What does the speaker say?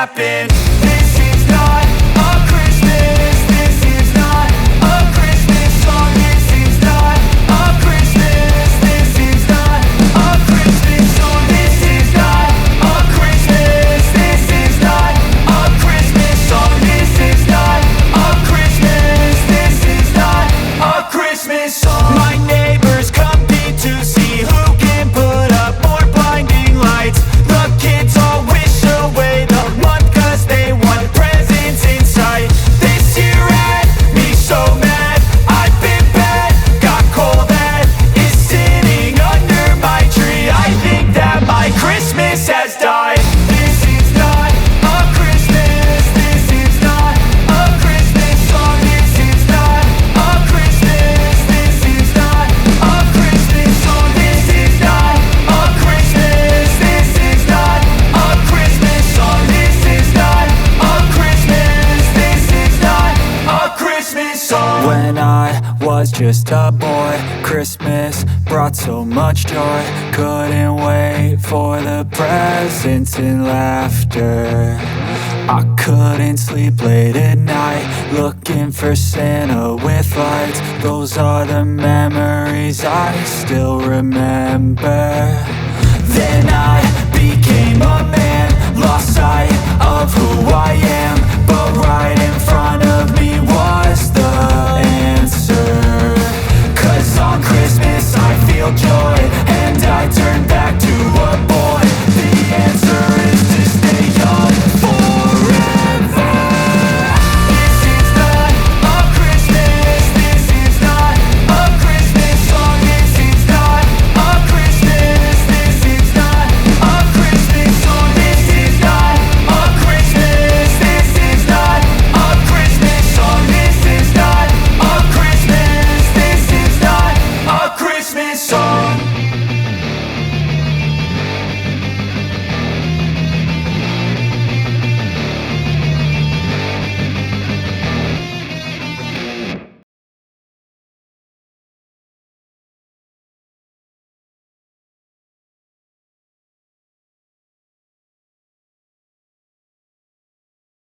happen. This is not a Christmas. This is not a Christmas song. This is not a Christmas. This is not a Christmas song. This is not a Christmas. This is not a Christmas song. This is not a Christmas. This is not a Christmas song. My neighbors compete to see who can put up more blinding lights. The kids all wish away the month 'cause they want presents in sight. This year had me so mad, I've been bad, got coal that is sitting under my tree. I think that my Christmas has died. This is not a Christmas. This is not a Christmas song. This is not a Christmas. This is not a Christmas song. This is not a Christmas. This is not a Christmas song. This is not a Christmas. This is not a Christmas song. When I was just a boy, Christmas brought so much joy. Couldn't wait for the presents and laughter. I couldn't sleep late at night, looking for Santa with lights. Those are the memories I still remember. Then I became a man, lost sight of who I am, but right in front of